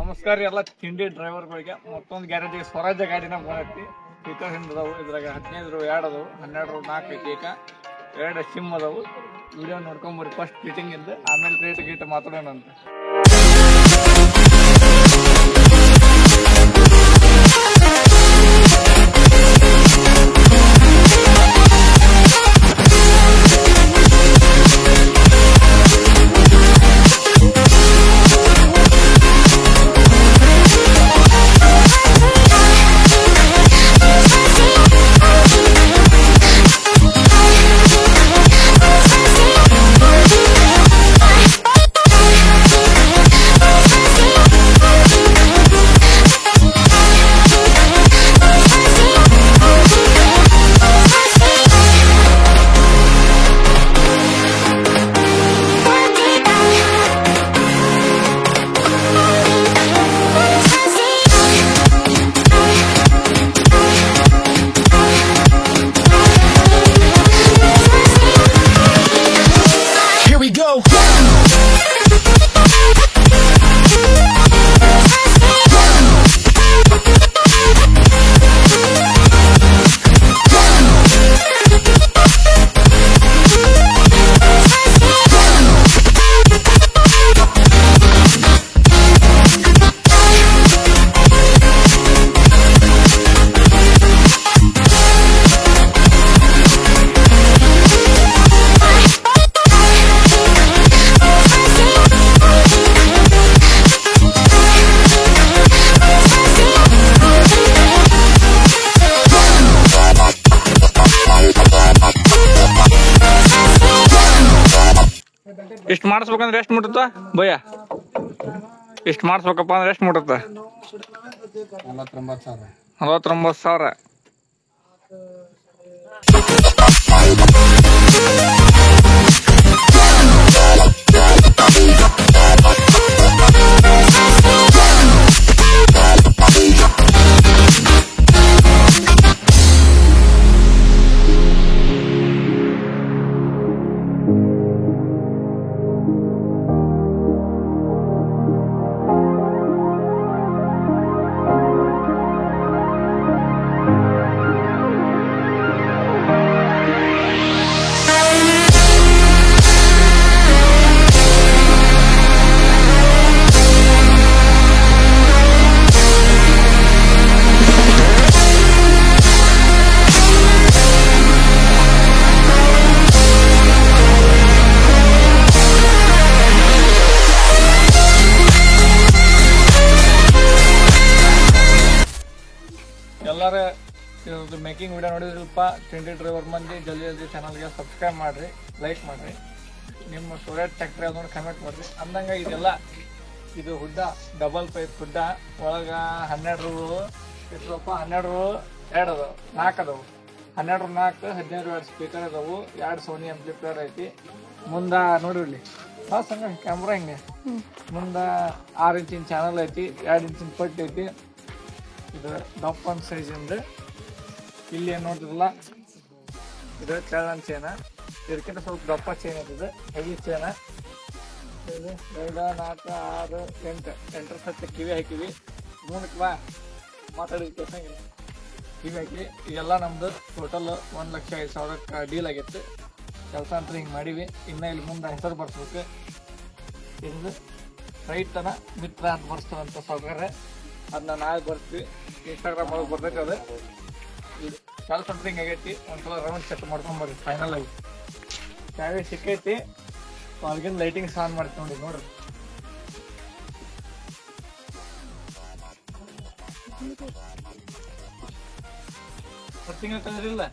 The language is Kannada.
ನಮಸ್ಕಾರ ಎಲ್ಲ ತಿಂಡಿ ಡ್ರೈವರ್ಗಳಿಗೆ ಮತ್ತೊಂದು ಗ್ಯಾರೇಜಿಗೆ ಸ್ವರಾಜ್ಯ ಗಾಡಿನ ಬಂದೈತಿ ಸ್ಪೀಕರ್ ಹಿಂದದವು ಇದ್ರಾಗ 15 2 ಅದಾವು 12 4 ಐತಿ ಈಗ 2 ಸಿಮ್ ಅದಾವು ವಿಡಿಯೋ ನೋಡ್ಕೊಂಬರ್ರಿ ಫಸ್ಟ್ ಫಿಟ್ಟಿಂಗ್ ಇಂದ ಆಮೇಲೆ ರೇಟ್ ಗೀಟ್ ಮಾತಾಡೋಣ ಅಂತ ಇಷ್ಟು ಮಾಡಿಸ್ಬೇಕಂದ್ರೆ ಎಷ್ಟು ಮುಟ್ಟುತ್ತ ಭಯ ಇಷ್ಟು ಮಾಡಿಸ್ಬೇಕಪ್ಪ ಅಂದ್ರೆ ಎಷ್ಟು ಮುಟ್ಟುತ್ತ 49,000 ಎಲ್ಲರೂ ಇದು ಮೇಕಿಂಗ್ ವಿಡಿಯೋ ನೋಡಿದ್ರಲ್ಪ ತಿಂಡಿ ಡ್ರೈವರ್ ಮಂದಿ ಜಲ್ದಿ ಚಾನಲ್ಗೆ ಸಬ್ಸ್ಕ್ರೈಬ್ ಮಾಡಿರಿ ಲೈಕ್ ಮಾಡಿರಿ ನಿಮ್ಮ ಸ್ವರಾಜ್ ಟ್ಯಾಕ್ಟ್ರಿ ಅದನ್ನು ಕಮೆಂಟ್ ಮಾಡಿರಿ ಅಂದಂಗೆ ಇದೆಲ್ಲ ಇದು ಹುಡ್ಡ ಡಬಲ್ ಪೈಪ್ ಹುಡ್ಡ ಒಳಗೆ 12 ಎಷ್ಟಪ್ಪ 12 2 ಅದಾವೆ 4 ಅದಾವೆ 12 4 15 2 ಸ್ಪೀಕರ್ ಅದಾವು 2 ಸೋನಿ ಆಂಪ್ಲಿಫೈಯರ್ ಐತಿ ಮುಂದೆ ನೋಡಿರ್ಲಿ ಸಂಗ ಕ್ಯಾಮ್ರಾ ಹಿಂಗೆ ಮುಂದೆ 6 ಇಂಚಿನ ಚಾನಲ್ ಐತಿ 2 ಇಂಚಿನ ಪಟ್ಟಿ ಐತಿ ಇದು ದಪ್ಪ ಸೈಜಿಂದ ಇಲ್ಲಿ ಏನು ನೋಡಿದ್ರಲ್ಲ ಇದು ಕೆಳಗನ್ ಚೈನ ಇದಕ್ಕಿಂತ ಸ್ವಲ್ಪ ದಪ್ಪ ಚೈನ್ ಐತಿದೆ ಹೆವಿ ಚೈನ 2 4 6 8 ಸತ್ತ ಕಿವಿ ಹಾಕಿವಿ ಮುಂದಕ್ಕೆ ಬಾ ಮಾತಾಡಿದ ಕಿವಿ ಹಾಕಿ ಈಗೆಲ್ಲ ನಮ್ದು ಟೋಟಲ್ 1,05,000 ಡೀಲ್ ಆಗಿತ್ತು ಕೆಲಸ ಅಂತ ಹಿಂಗೆ ಮಾಡೀವಿ ಇನ್ನು ಇಲ್ಲಿ ಮುಂದೆ ಹೆಸರು ಬರ್ಸ್ಬೇಕು ಇದು ರೈತನ ಮಿತ್ರ ಅಂತ ಬರ್ಸ್ತಾರಂತ ಸೌಕರ್ಯ ಅದನ್ನ ನಾಳೆ ಬರ್ತೀವಿ ಇನ್ಸ್ಟಾಗ್ರಾಮ್ ಒಳಗೆ ಬರ್ತೈತೆ ಅದು ಇದು ಕೆಲಸ ಅಂತ ಹಿಂಗೆ ಆಗೈತಿ ಒಂದ್ಸಲ ರೌಂಡ್ ಚೆಕ್ ಮಾಡ್ಕೊಂಬರ್ರಿ ಫೈನಲ್ ಆಗಿ ಚಾವಿ ಸಿಕ್ಕೈತಿ ಹೊರಗಿನ ಲೈಟಿಂಗ್ಸ್ ಆನ್ ಮಾಡ್ತೀವಿ ನೋಡ್ರಿ ತಿಂಗಳ ಕಲರಿಲ್ಲ